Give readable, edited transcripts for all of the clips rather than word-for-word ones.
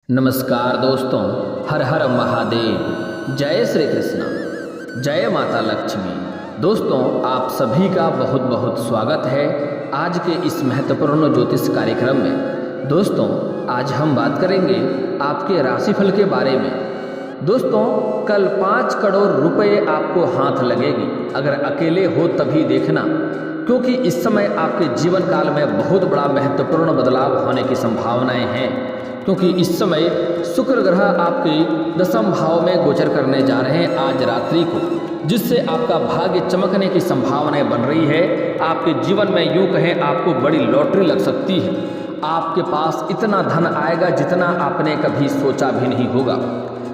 नमस्कार दोस्तों, हर हर महादेव। जय श्री कृष्ण, जय माता लक्ष्मी। दोस्तों, आप सभी का बहुत बहुत स्वागत है आज के इस महत्वपूर्ण ज्योतिष कार्यक्रम में। दोस्तों, आज हम बात करेंगे आपके राशिफल के बारे में। दोस्तों, कल 5 करोड़ रुपए आपको हाथ लगेगी। अगर अकेले हो तभी देखना, क्योंकि इस समय आपके जीवन काल में बहुत बड़ा महत्वपूर्ण बदलाव होने की संभावनाएं हैं। क्योंकि इस समय शुक्र ग्रह आपके 10वें भाव में गोचर करने जा रहे हैं आज रात्रि को, जिससे आपका भाग्य चमकने की संभावनाएं बन रही है। आपके जीवन में यूं कहें आपको बड़ी लॉटरी लग सकती है। आपके पास इतना धन आएगा जितना आपने कभी सोचा भी नहीं होगा।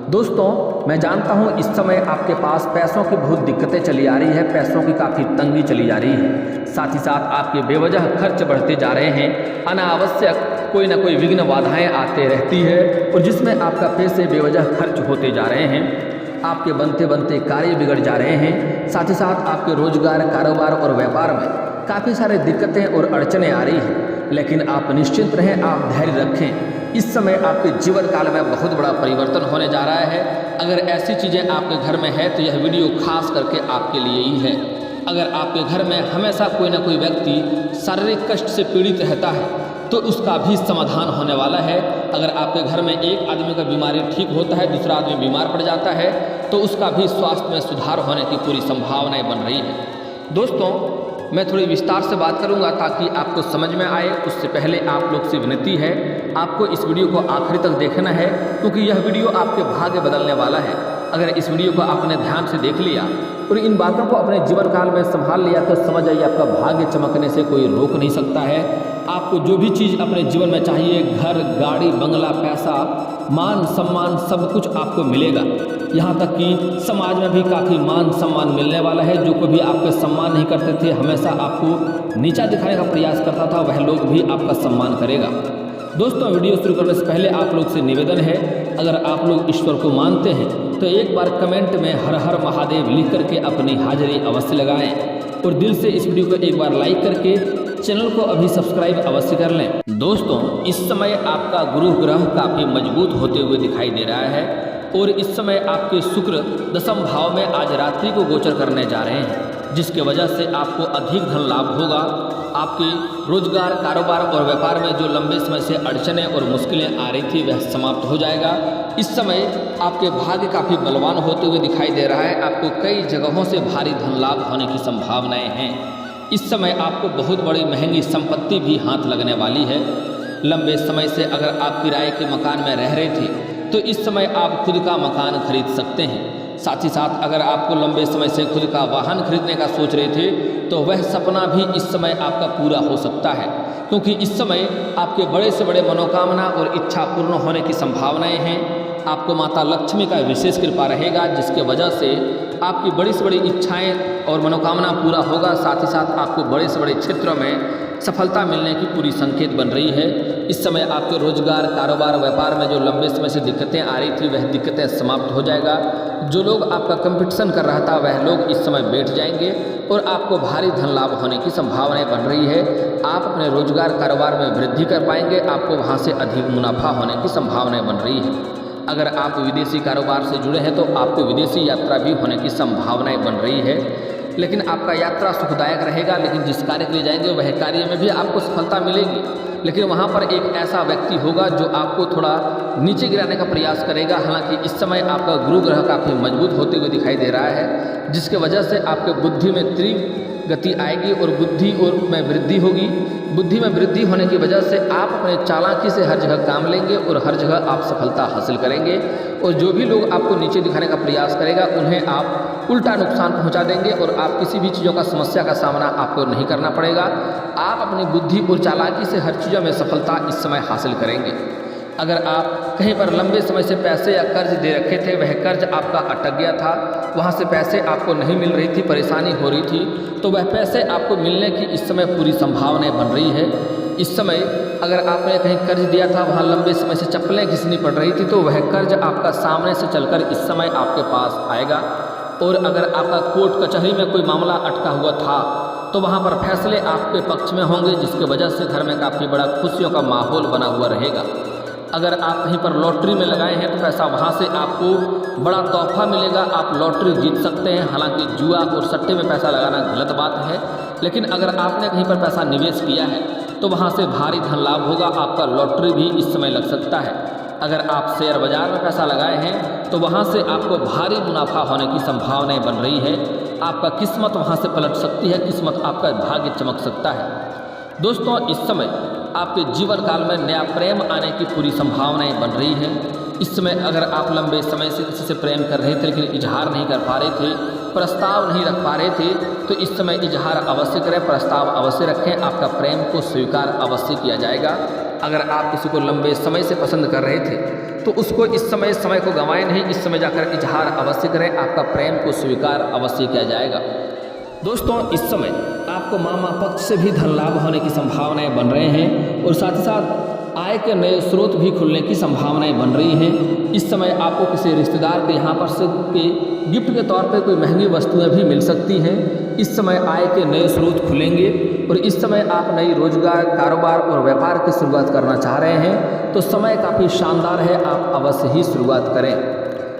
दोस्तों, मैं जानता हूं इस समय आपके पास पैसों की बहुत दिक्कतें चली आ रही है, पैसों की काफ़ी तंगी चली जा रही है। साथ ही साथ आपके बेवजह खर्च बढ़ते जा रहे हैं। अनावश्यक कोई ना कोई विघ्न बाधाएं आते रहती है और जिसमें आपका पैसे बेवजह खर्च होते जा रहे हैं। आपके बनते बनते कार्य बिगड़ जा रहे हैं। साथ ही साथ आपके रोजगार, कारोबार और व्यापार में काफ़ी सारी दिक्कतें और अड़चनें आ रही हैं। लेकिन आप निश्चिंत रहें, आप धैर्य रखें। इस समय आपके जीवन काल में बहुत बड़ा परिवर्तन होने जा रहा है। अगर ऐसी चीज़ें आपके घर में है तो यह वीडियो खास करके आपके लिए ही है। अगर आपके घर में हमेशा कोई ना कोई व्यक्ति शारीरिक कष्ट से पीड़ित रहता है तो उसका भी समाधान होने वाला है। अगर आपके घर में एक आदमी का बीमारी ठीक होता है, दूसरा आदमी बीमार पड़ जाता है, तो उसका भी स्वास्थ्य में सुधार होने की पूरी संभावनाएं बन रही है। दोस्तों, मैं थोड़ी विस्तार से बात करूंगा ताकि आपको समझ में आए। उससे पहले आप लोग से विनती है, आपको इस वीडियो को आखिरी तक देखना है, क्योंकि यह वीडियो आपके भाग्य बदलने वाला है। अगर इस वीडियो को आपने ध्यान से देख लिया और इन बातों को अपने जीवन काल में संभाल लिया तो समझ आइए आपका भाग्य चमकने से कोई रोक नहीं सकता है। आपको जो भी चीज़ अपने जीवन में चाहिए, घर, गाड़ी, बंगला, पैसा, मान सम्मान, सब कुछ आपको मिलेगा। यहाँ तक कि समाज में भी काफ़ी मान सम्मान मिलने वाला है। जो कभी आपका सम्मान नहीं करते थे, हमेशा आपको नीचा दिखाने का प्रयास करता था, वह लोग भी आपका सम्मान करेगा। दोस्तों, वीडियो शुरू करने से पहले आप लोग से निवेदन है, अगर आप लोग ईश्वर को मानते हैं तो एक बार कमेंट में हर हर महादेव लिख करके अपनी हाजिरी अवश्य लगाएं और दिल से इस वीडियो को एक बार लाइक करके चैनल को अभी सब्सक्राइब अवश्य कर लें। दोस्तों, इस समय आपका गुरु ग्रह काफ़ी मजबूत होते हुए दिखाई दे रहा है और इस समय आपके शुक्र 10वें भाव में आज रात्रि को गोचर करने जा रहे हैं, जिसके वजह से आपको अधिक धन लाभ होगा। आपके रोजगार, कारोबार और व्यापार में जो लंबे समय से अड़चनें और मुश्किलें आ रही थी वह समाप्त हो जाएगा। इस समय आपके भाग्य काफ़ी बलवान होते हुए दिखाई दे रहा है। आपको कई जगहों से भारी धन लाभ होने की संभावनाएं हैं। इस समय आपको बहुत बड़ी महंगी संपत्ति भी हाथ लगने वाली है। लंबे समय से अगर आप किराए के मकान में रह रहे थे तो इस समय आप खुद का मकान खरीद सकते हैं। साथ ही साथ अगर आपको लंबे समय से खुद का वाहन खरीदने का सोच रहे थे तो वह सपना भी इस समय आपका पूरा हो सकता है, क्योंकि इस समय आपके बड़े से बड़े मनोकामना और इच्छा पूर्ण होने की संभावनाएं हैं। आपको माता लक्ष्मी का विशेष कृपा रहेगा, जिसके वजह से आपकी बड़ी से बड़ी इच्छाएं और मनोकामना पूरा होगा। साथ ही साथ आपको बड़े से बड़े क्षेत्रों में सफलता मिलने की पूरी संकेत बन रही है। इस समय आपके रोजगार, कारोबार, व्यापार में जो लंबे समय से दिक्कतें आ रही थी वह दिक्कतें समाप्त हो जाएगा। जो लोग आपका कंपटीशन कर रहा था वह लोग इस समय बैठ जाएंगे और आपको भारी धन लाभ होने की संभावनाएं बन रही है। आप अपने रोजगार, कारोबार में वृद्धि कर पाएंगे। आपको वहाँ से अधिक मुनाफा होने की संभावनाएं बन रही है। अगर आप विदेशी कारोबार से जुड़े हैं तो आपको विदेशी यात्रा भी होने की संभावनाएं बन रही है। लेकिन आपका यात्रा सुखदायक रहेगा, लेकिन जिस कार्य के लिए जाएंगे वह कार्य में भी आपको सफलता मिलेगी। लेकिन वहाँ पर एक ऐसा व्यक्ति होगा जो आपको थोड़ा नीचे गिराने का प्रयास करेगा। हालांकि इस समय आपका गुरु ग्रह काफ़ी मजबूत होते हुए दिखाई दे रहा है, जिसके वजह से आपके बुद्धि में तीव्र गति आएगी और बुद्धि में वृद्धि होगी। बुद्धि में वृद्धि होने की वजह से आप अपने चालाकी से हर जगह काम लेंगे और हर जगह आप सफलता हासिल करेंगे। और जो भी लोग आपको नीचे दिखाने का प्रयास करेगा उन्हें आप उल्टा नुकसान पहुंचा देंगे और आप किसी भी चीज़ों का समस्या का सामना आपको नहीं करना पड़ेगा। आप अपनी बुद्धि और चालाकी से हर चीज़ों में सफलता इस समय हासिल करेंगे। अगर आप कहीं पर लंबे समय से पैसे या कर्ज दे रखे थे, वह कर्ज आपका अटक गया था, वहाँ से पैसे आपको नहीं मिल रही थी, परेशानी हो रही थी, तो वह पैसे आपको मिलने की इस समय पूरी संभावनाएं बन रही है। इस समय अगर आपने कहीं कर्ज दिया था, वहाँ लंबे समय से चप्पलें घिसनी पड़ रही थी, तो वह कर्ज आपका सामने से चलकर इस समय आपके पास आएगा। और अगर आपका कोर्ट कचहरी में कोई मामला अटका हुआ था तो वहाँ पर फैसले आपके पक्ष में होंगे, जिसकी वजह से घर में काफ़ी बड़ा खुशियों का माहौल बना हुआ रहेगा। अगर आप कहीं पर लॉटरी में लगाए हैं तो पैसा वहाँ से आपको बड़ा तोहफा मिलेगा, आप लॉटरी जीत सकते हैं। हालांकि जुआ और सट्टे में पैसा लगाना गलत बात है, लेकिन अगर आपने कहीं पर पैसा निवेश किया है तो वहाँ से भारी धन लाभ होगा, आपका लॉटरी भी इस समय लग सकता है। अगर आप शेयर बाजार में पैसा लगाए हैं तो वहाँ से आपको भारी मुनाफा होने की संभावनाएं बन रही है। आपका किस्मत वहाँ से पलट सकती है, किस्मत आपका भाग्य चमक सकता है। दोस्तों, इस समय आपके जीवन काल में नया प्रेम आने की पूरी संभावनाएं बन रही हैं। इस समय अगर आप लंबे समय से किसी से प्रेम कर रहे थे लेकिन इजहार नहीं कर पा रहे थे, प्रस्ताव नहीं रख पा रहे थे, तो इस समय इजहार अवश्य करें, प्रस्ताव अवश्य रखें, आपका प्रेम को स्वीकार अवश्य किया जाएगा। अगर आप किसी को लंबे समय से पसंद कर रहे थे तो उसको इस समय को गंवाएं नहीं, इस समय जाकर इजहार अवश्य करें, आपका प्रेम को स्वीकार अवश्य किया जाएगा। दोस्तों, इस समय आपको मामा पक्ष से भी धन लाभ होने की संभावनाएं बन रहे हैं और साथ ही साथ आय के नए स्रोत भी खुलने की संभावनाएं बन रही हैं। इस समय आपको किसी रिश्तेदार के यहाँ पर से गिफ्ट के तौर पर कोई महंगी वस्तुएं भी मिल सकती हैं। इस समय आय के नए स्रोत खुलेंगे और इस समय आप नई रोजगार, कारोबार और व्यापार की शुरुआत करना चाह रहे हैं तो समय काफ़ी शानदार है, आप अवश्य ही शुरुआत करें।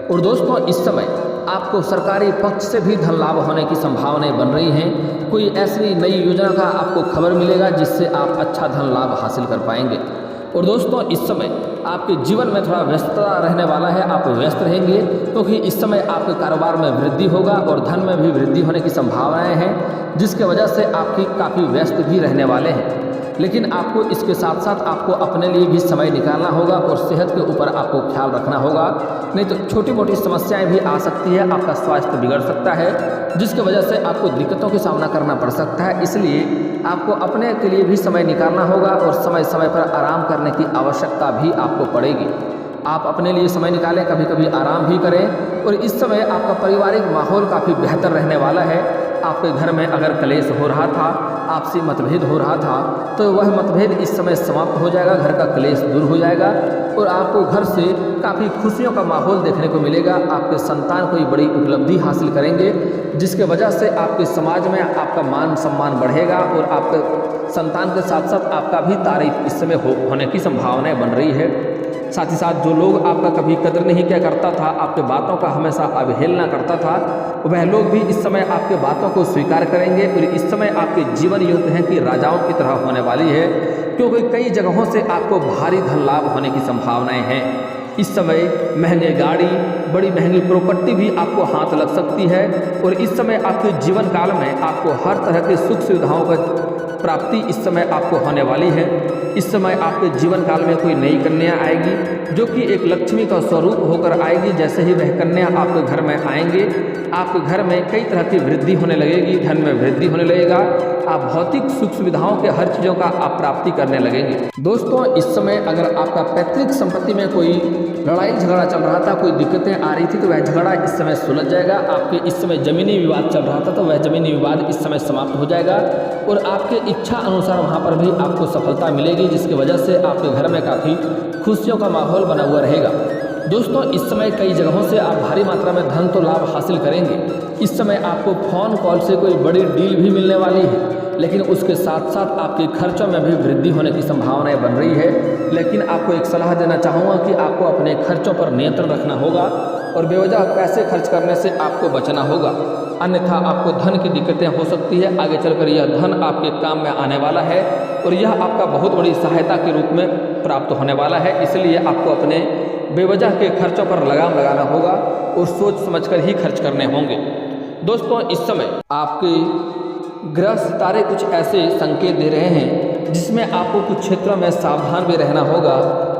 और दोस्तों, इस समय आपको सरकारी पक्ष से भी धन लाभ होने की संभावनाएं बन रही हैं। कोई ऐसी नई योजना का आपको खबर मिलेगा जिससे आप अच्छा धन लाभ हासिल कर पाएंगे। और दोस्तों, इस समय आपके जीवन में थोड़ा व्यस्तता रहने वाला है, आप व्यस्त रहेंगे क्योंकि इस समय आपके कारोबार में वृद्धि होगा और धन में भी वृद्धि होने की संभावनाएं हैं, जिसके वजह से आपकी काफ़ी व्यस्त भी रहने वाले हैं। लेकिन आपको इसके साथ साथ आपको अपने लिए भी समय निकालना होगा और सेहत के ऊपर आपको ख्याल रखना होगा, नहीं तो छोटी मोटी समस्याएं भी आ सकती है, आपका स्वास्थ्य बिगड़ सकता है, जिसकी वजह से आपको दिक्कतों का सामना करना पड़ सकता है। इसलिए आपको अपने के लिए भी समय निकालना होगा और समय समय पर आराम करने की आवश्यकता भी आपको पड़ेगी। आप अपने लिए समय निकालें, कभी कभी आराम भी करें। और इस समय आपका पारिवारिक माहौल काफ़ी बेहतर रहने वाला है। आपके घर में अगर कलेश हो रहा था, आपसी मतभेद हो रहा था, तो वह मतभेद इस समय समाप्त हो जाएगा, घर का कलेश दूर हो जाएगा और आपको घर से काफ़ी खुशियों का माहौल देखने को मिलेगा। आपके संतान कोई बड़ी उपलब्धि हासिल करेंगे, जिसके वजह से आपके समाज में आपका मान सम्मान बढ़ेगा और आपके संतान के साथ साथ आपका भी तारीफ इस समय होने की संभावनाएं बन रही है। साथ ही साथ जो लोग आपका कभी कदर नहीं किया करता था, आपके बातों का हमेशा अवहेलना करता था, वह लोग भी इस समय आपके बातों को स्वीकार करेंगे और इस समय आपके जीवन योग है कि राजाओं की तरह होने वाली है, क्योंकि कई जगहों से आपको भारी धन लाभ होने की संभावनाएं हैं। इस समय महंगे गाड़ी, बड़ी महंगी प्रॉपर्टी भी आपको हाथ लग सकती है और इस समय आपके जीवन काल में आपको हर तरह के सुख सुविधाओं का प्राप्ति इस समय आपको होने वाली है। इस समय आपके जीवन काल में कोई नई कन्या आएगी जो कि एक लक्ष्मी का स्वरूप होकर आएगी। जैसे ही वह कन्या आपके घर में आएंगे, आपके घर में कई तरह की वृद्धि होने लगेगी, धन में वृद्धि होने लगेगा, आप भौतिक सुख सुविधाओं के हर चीज़ों का आप प्राप्ति करने लगेंगे। दोस्तों, इस समय अगर आपका पैतृक संपत्ति में कोई लड़ाई झगड़ा चल रहा था, कोई दिक्कतें आ रही थी, तो वह झगड़ा इस समय सुलझ जाएगा। आपके इस समय जमीनी विवाद चल रहा था तो वह जमीनी विवाद इस समय समाप्त हो जाएगा और आपके इच्छा अनुसार वहाँ पर भी आपको सफलता मिलेगी, जिसकी वजह से आपके घर में काफ़ी खुशियों का माहौल बना हुआ रहेगा। दोस्तों, इस समय कई जगहों से आप भारी मात्रा में धन तो लाभ हासिल करेंगे। इस समय आपको फ़ोन कॉल से कोई बड़ी डील भी मिलने वाली है, लेकिन उसके साथ साथ आपके खर्चों में भी वृद्धि होने की संभावनाएं बन रही है। लेकिन आपको एक सलाह देना चाहूँगा कि आपको अपने खर्चों पर नियंत्रण रखना होगा और बेवजह पैसे खर्च करने से आपको बचना होगा, अन्यथा आपको धन की दिक्कतें हो सकती है। आगे चलकर यह धन आपके काम में आने वाला है और यह आपका बहुत बड़ी सहायता के रूप में प्राप्त होने वाला है। इसलिए आपको अपने बेवजह के खर्चों पर लगाम लगाना होगा और सोच समझकर ही खर्च करने होंगे। दोस्तों, इस समय आपके ग्रह सितारे कुछ ऐसे संकेत दे रहे हैं जिसमें आपको कुछ क्षेत्रों में सावधान भी रहना होगा,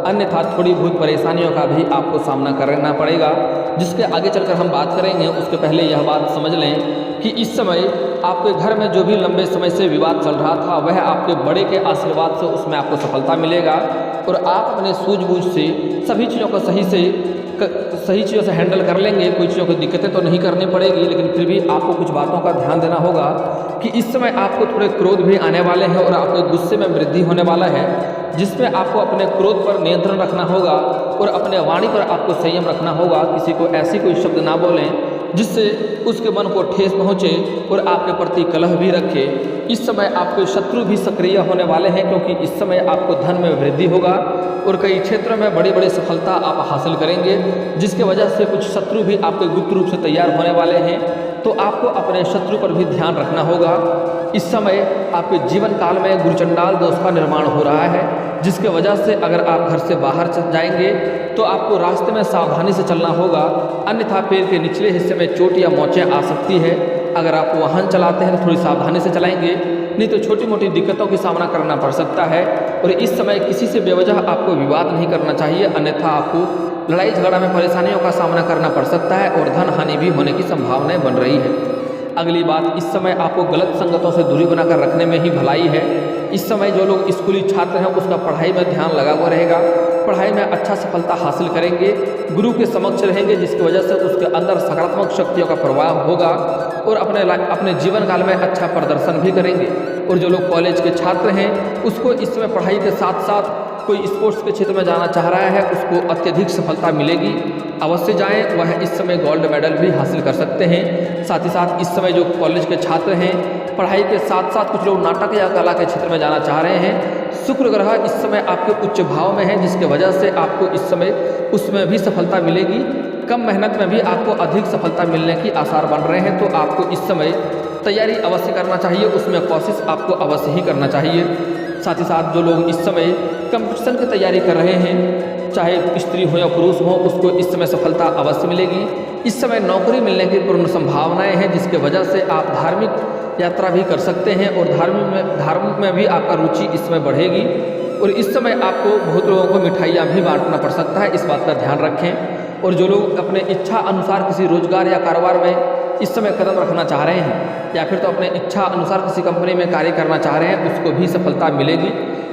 अन्यथा थोड़ी बहुत परेशानियों का भी आपको सामना करना पड़ेगा, जिसके आगे चलकर हम बात करेंगे। उसके पहले यह बात समझ लें कि इस समय आपके घर में जो भी लंबे समय से विवाद चल रहा था, वह आपके बड़े के आशीर्वाद से उसमें आपको सफलता मिलेगा और आप अपने सूझबूझ से सभी चीज़ों को सही चीज़ों से हैंडल कर लेंगे। कोई चीज़ों को दिक्कतें तो नहीं करनी पड़ेगी, लेकिन फिर भी आपको कुछ बातों का ध्यान देना होगा कि इस समय आपको थोड़े क्रोध भी आने वाले हैं और आपके गुस्से में वृद्धि होने वाला है, जिसमें आपको अपने क्रोध पर नियंत्रण रखना होगा और अपने वाणी पर आपको संयम रखना होगा। किसी को ऐसी कोई शब्द ना बोलें जिससे उसके मन को ठेस पहुँचे और आपके प्रति कलह भी रखे। इस समय आपके शत्रु भी सक्रिय होने वाले हैं, क्योंकि इस समय आपको धन में वृद्धि होगा और कई क्षेत्रों में बड़ी बड़ी सफलता आप हासिल करेंगे, जिसके वजह से कुछ शत्रु भी आपके गुप्त रूप से तैयार होने वाले हैं। तो आपको अपने शत्रु पर भी ध्यान रखना होगा। इस समय आपके जीवन काल में गुरुचंडाल दोष का निर्माण हो रहा है, जिसके वजह से अगर आप घर से बाहर जाएंगे तो आपको रास्ते में सावधानी से चलना होगा, अन्यथा पैर के निचले हिस्से में चोट या मोचें आ सकती है। अगर आप वाहन चलाते हैं तो थोड़ी सावधानी से चलाएंगे, नहीं तो छोटी मोटी दिक्कतों की सामना करना पड़ सकता है। और इस समय किसी से बेवजह आपको विवाद नहीं करना चाहिए, अन्यथा आपको लड़ाई झगड़ा में परेशानियों का सामना करना पड़ सकता है और धन हानि भी होने की संभावनाएं बन रही है। अगली बात, इस समय आपको गलत संगतों से दूरी बनाकर रखने में ही भलाई है। इस समय जो लोग स्कूली छात्र हैं उसका पढ़ाई में ध्यान लगा हुआ रहेगा, पढ़ाई में अच्छा सफलता हासिल करेंगे, गुरु के समक्ष रहेंगे, जिसकी वजह से उसके अंदर सकारात्मक शक्तियों का प्रभाव होगा और अपने जीवन काल में अच्छा प्रदर्शन भी करेंगे। और जो लोग कॉलेज के छात्र हैं उसको इस समय पढ़ाई के साथ साथ कोई स्पोर्ट्स के क्षेत्र में जाना चाह रहा है, उसको अत्यधिक सफलता मिलेगी। अवश्य जाएं, वह इस समय गोल्ड मेडल भी हासिल कर सकते हैं। साथ ही साथ इस समय जो कॉलेज के छात्र हैं पढ़ाई के साथ साथ कुछ लोग नाटक या कला के क्षेत्र में जाना चाह रहे हैं, शुक्र ग्रह इस समय आपके उच्च भाव में है, जिसके वजह से आपको इस समय उसमें भी सफलता मिलेगी। कम मेहनत में भी आपको अधिक सफलता मिलने की आसार बन रहे हैं। तो आपको इस समय तैयारी अवश्य करना चाहिए, उसमें कोशिश आपको अवश्य ही करना चाहिए। साथ ही साथ जो लोग इस समय कंपटीशन की तैयारी कर रहे हैं, चाहे स्त्री हो या पुरुष हो, उसको इस समय सफलता अवश्य मिलेगी। इस समय नौकरी मिलने की पूर्ण संभावनाएं हैं, जिसके वजह से आप धार्मिक यात्रा भी कर सकते हैं और धार्मिक में भी आपका रुचि इसमें बढ़ेगी। और इस समय आपको बहुत लोगों को मिठाइयाँ भी बांटना पड़ सकता है, इस बात का ध्यान रखें। और जो लोग अपने इच्छा अनुसार किसी रोजगार या कारोबार में इस समय कदम रखना चाह रहे हैं या फिर तो अपने इच्छा अनुसार किसी कंपनी में कार्य करना चाह रहे हैं, उसको भी सफलता मिलेगी।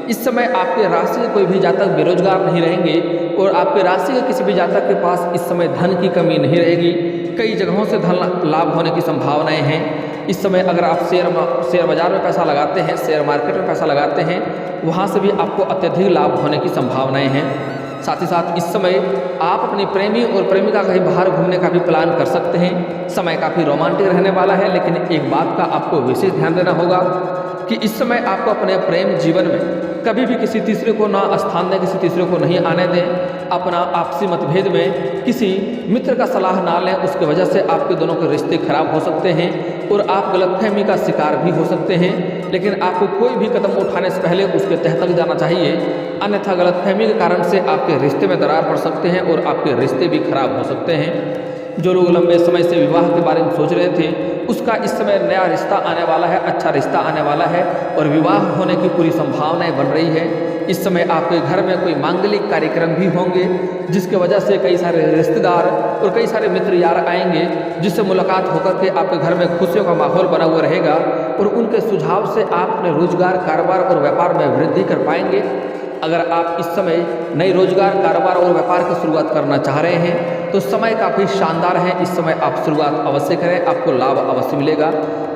इस समय आपके राशि के कोई भी जातक बेरोजगार नहीं रहेंगे और आपके राशि के किसी भी जातक के पास इस समय धन की कमी नहीं रहेगी। कई जगहों से धन लाभ होने की संभावनाएं हैं। इस समय अगर आप शेयर बाजार में पैसा लगाते हैं, शेयर मार्केट में पैसा लगाते हैं, वहाँ से भी आपको अत्यधिक लाभ होने की संभावनाएं हैं। साथ ही साथ इस समय आप अपनी प्रेमी और प्रेमिका कहीं बाहर घूमने का भी प्लान कर सकते हैं। समय काफ़ी रोमांटिक रहने वाला है, लेकिन एक बात का आपको विशेष ध्यान देना होगा कि इस समय आपको अपने प्रेम जीवन में कभी भी किसी तीसरे को ना स्थान दें, किसी तीसरे को नहीं आने दें। अपना आपसी मतभेद में किसी मित्र का सलाह ना लें, उसकी वजह से आपके दोनों के रिश्ते खराब हो सकते हैं और आप गलतफहमी का शिकार भी हो सकते हैं। लेकिन आपको कोई भी कदम उठाने से पहले उसके तह तक जाना चाहिए, अन्यथा गलतफहमी के कारण से आपके रिश्ते में दरार पड़ सकते हैं और आपके रिश्ते भी खराब हो सकते हैं। जो लोग लंबे समय से विवाह के बारे में सोच रहे थे, उसका इस समय नया रिश्ता आने वाला है, अच्छा रिश्ता आने वाला है और विवाह होने की पूरी संभावनाएं बन रही है। इस समय आपके घर में कोई मांगलिक कार्यक्रम भी होंगे, जिसके वजह से कई सारे रिश्तेदार और कई सारे मित्र यार आएंगे, जिससे मुलाकात होकर के आपके घर में खुशियों का माहौल बना हुआ रहेगा और उनके सुझाव से आप अपने रोजगार, कारोबार और व्यापार में वृद्धि कर पाएंगे। अगर आप इस समय नई रोजगार, कारोबार और व्यापार की शुरुआत करना चाह रहे हैं तो समय काफ़ी शानदार है। इस समय आप शुरुआत अवश्य करें, आपको लाभ अवश्य मिलेगा।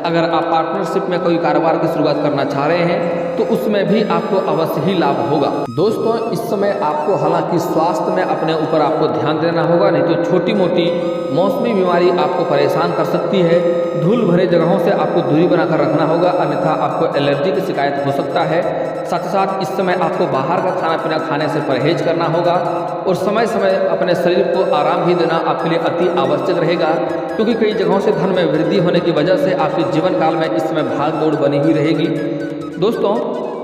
अगर आप पार्टनरशिप में कोई कारोबार की शुरुआत करना चाह रहे हैं तो उसमें भी आपको अवश्य ही लाभ होगा। दोस्तों, इस समय आपको हालांकि स्वास्थ्य में अपने ऊपर आपको ध्यान देना होगा, नहीं तो छोटी मोटी मौसमी बीमारी आपको परेशान कर सकती है। धूल भरे जगहों से आपको दूरी बनाकर रखना होगा, अन्यथा आपको एलर्जी की शिकायत हो सकता है। साथ ही साथ इस समय आपको बाहर का खाना पीना खाने से परहेज करना होगा और समय समय अपने शरीर को आराम भी देना आपके लिए अति आवश्यक रहेगा, क्योंकि कई जगहों से धन में वृद्धि होने की वजह से आपके जीवन काल में इस समय भाग दौड़ बनी हुई रहेगी। दोस्तों,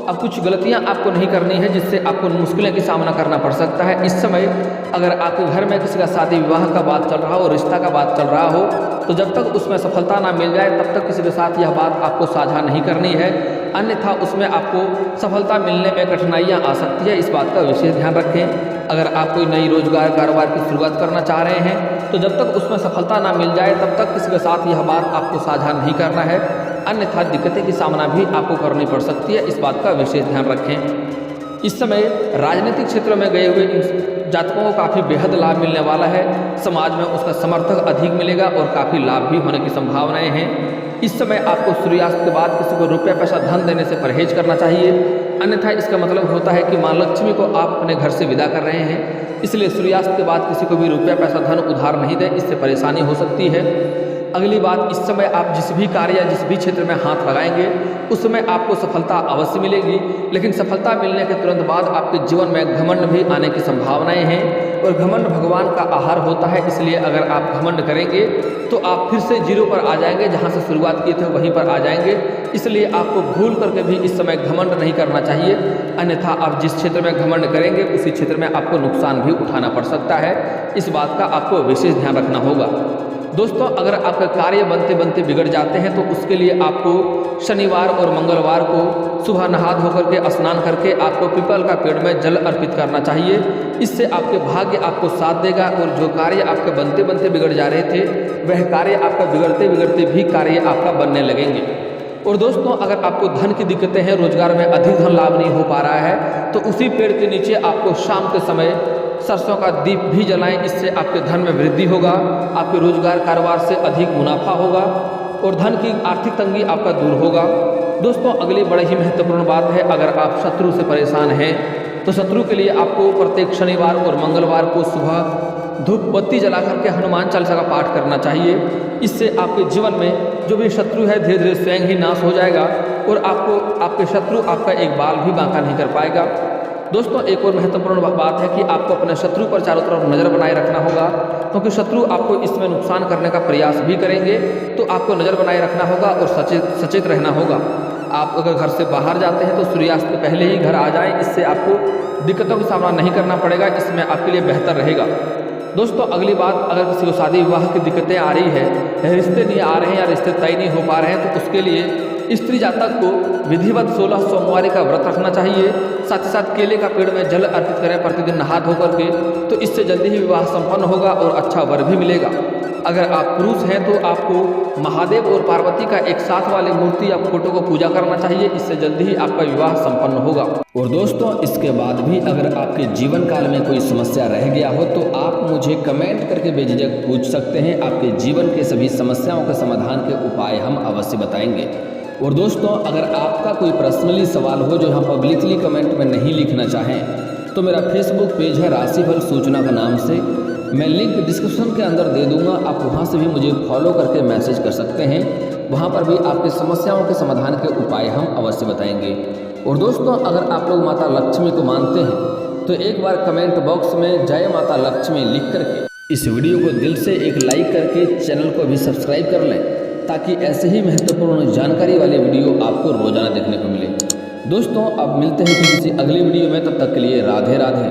अब कुछ गलतियां आपको नहीं करनी है, जिससे आपको मुश्किलें की सामना करना पड़ सकता है। इस समय अगर आपके घर में किसी का शादी विवाह का बात चल रहा हो, रिश्ता का बात चल रहा हो, तो जब तक उसमें सफलता ना मिल जाए तब तक किसी के साथ यह बात आपको साझा नहीं करनी है, अन्यथा उसमें आपको सफलता मिलने में कठिनाइयाँ आ सकती है। इस बात का विशेष ध्यान रखें। अगर आप कोई नई रोजगार, कारोबार की शुरुआत करना चाह रहे हैं तो जब तक उसमें सफलता ना मिल जाए तब तक किसी के साथ यह बात आपको साझा नहीं करना है, अन्यथा दिक्कतें की सामना भी आपको करनी पड़ सकती है। इस बात का विशेष ध्यान रखें। इस समय राजनीतिक क्षेत्र में गए हुए जातकों को काफ़ी बेहद लाभ मिलने वाला है। समाज में उसका समर्थक अधिक मिलेगा और काफ़ी लाभ भी होने की संभावनाएं हैं। इस समय आपको सूर्यास्त के बाद किसी को रुपया पैसा धन देने से परहेज करना चाहिए। अन्यथा इसका मतलब होता है कि माँ लक्ष्मी को आप अपने घर से विदा कर रहे हैं। इसलिए सूर्यास्त के बाद किसी को भी रुपया पैसा धन उधार नहीं दें, इससे परेशानी हो सकती है। अगली बात, इस समय आप जिस भी कार्य या जिस भी क्षेत्र में हाथ लगाएंगे उस समय आपको सफलता अवश्य मिलेगी, लेकिन सफलता मिलने के तुरंत बाद आपके जीवन में घमंड भी आने की संभावनाएं हैं और घमंड भगवान का आहार होता है। इसलिए अगर आप घमंड करेंगे तो आप फिर से जीरो पर आ जाएंगे, जहां से शुरुआत किए थे वहीं पर आ जाएंगे। इसलिए आपको भूल करके भी इस समय घमंड नहीं करना चाहिए, अन्यथा आप जिस क्षेत्र में घमंड करेंगे उसी क्षेत्र में आपको नुकसान भी उठाना पड़ सकता है। इस बात का आपको विशेष ध्यान रखना होगा। दोस्तों, अगर आपका कार्य बनते बनते बिगड़ जाते हैं तो उसके लिए आपको शनिवार और मंगलवार को सुबह नहा धोकर के स्नान करके आपको पीपल का पेड़ में जल अर्पित करना चाहिए। इससे आपके भाग्य आपको साथ देगा और जो कार्य आपके बनते बनते बिगड़ जा रहे थे वह कार्य आपका बिगड़ते बिगड़ते भी कार्य आपका बनने लगेंगे। और दोस्तों, अगर आपको धन की दिक्कतें हैं, रोजगार में अधिक धन लाभ नहीं हो पा रहा है, तो उसी पेड़ के नीचे आपको शाम के समय सरसों का दीप भी जलाएं। इससे आपके धन में वृद्धि होगा, आपके रोजगार कारोबार से अधिक मुनाफा होगा और धन की आर्थिक तंगी आपका दूर होगा। दोस्तों, अगली बड़ी ही महत्वपूर्ण बात है, अगर आप शत्रु से परेशान हैं तो शत्रु के लिए आपको प्रत्येक शनिवार और मंगलवार को सुबह धूप बत्ती जला करके हनुमान चालीसा का पाठ करना चाहिए। इससे आपके जीवन में जो भी शत्रु है धीरे धीरे स्वयं ही नाश हो जाएगा और आपके शत्रु आपका एक बाल भी बांका नहीं कर पाएगा। दोस्तों, एक और महत्वपूर्ण बात है कि आपको अपने शत्रु पर चारों तरफ नज़र बनाए रखना होगा, क्योंकि शत्रु आपको इसमें नुकसान करने का प्रयास भी करेंगे, तो आपको नज़र बनाए रखना होगा और सचेत रहना होगा। आप अगर घर से बाहर जाते हैं तो सूर्यास्त से पहले ही घर आ जाएं, इससे आपको दिक्कतों का सामना नहीं करना पड़ेगा, इसमें आपके लिए बेहतर रहेगा। दोस्तों, अगली बात, अगर किसी को शादी विवाह की दिक्कतें आ रही है, रिश्ते नहीं आ रहे हैं या रिश्ते तय नहीं हो पा रहे हैं, तो उसके लिए स्त्री जातक को विधिवत 16 सोमवारी का व्रत रखना चाहिए। साथ ही साथ केले का पेड़ में जल अर्पित करें प्रतिदिन नहा धो करके, तो इससे जल्दी ही विवाह संपन्न होगा और अच्छा वर भी मिलेगा। अगर आप पुरुष हैं तो आपको महादेव और पार्वती का एक साथ वाली मूर्ति या फोटो को पूजा करना चाहिए, इससे जल्दी ही आपका विवाह संपन्न होगा। और दोस्तों, इसके बाद भी अगर आपके जीवन काल में कोई समस्या रह गया हो तो आप मुझे कमेंट करके बेझिझक पूछ सकते हैं। आपके जीवन के सभी समस्याओं के समाधान के उपाय हम अवश्य बताएंगे। और दोस्तों, अगर आपका कोई पर्सनली सवाल हो जो हम पब्लिकली कमेंट में नहीं लिखना चाहें तो मेरा फेसबुक पेज है राशिफल सूचना का नाम से, मैं लिंक डिस्क्रिप्शन के अंदर दे दूंगा, आप वहां से भी मुझे फॉलो करके मैसेज कर सकते हैं। वहां पर भी आपकी समस्याओं के समाधान के उपाय हम अवश्य बताएंगे। और दोस्तों, अगर आप लोग माता लक्ष्मी को मानते हैं तो एक बार कमेंट बॉक्स में जय माता लक्ष्मी लिख करके इस वीडियो को दिल से एक लाइक करके चैनल को भी सब्सक्राइब कर लें, ताकि ऐसे ही महत्वपूर्ण जानकारी वाले वीडियो आपको रोजाना देखने को मिले। दोस्तों, अब मिलते हैं किसी अगली वीडियो में, तब तक के लिए राधे राधे।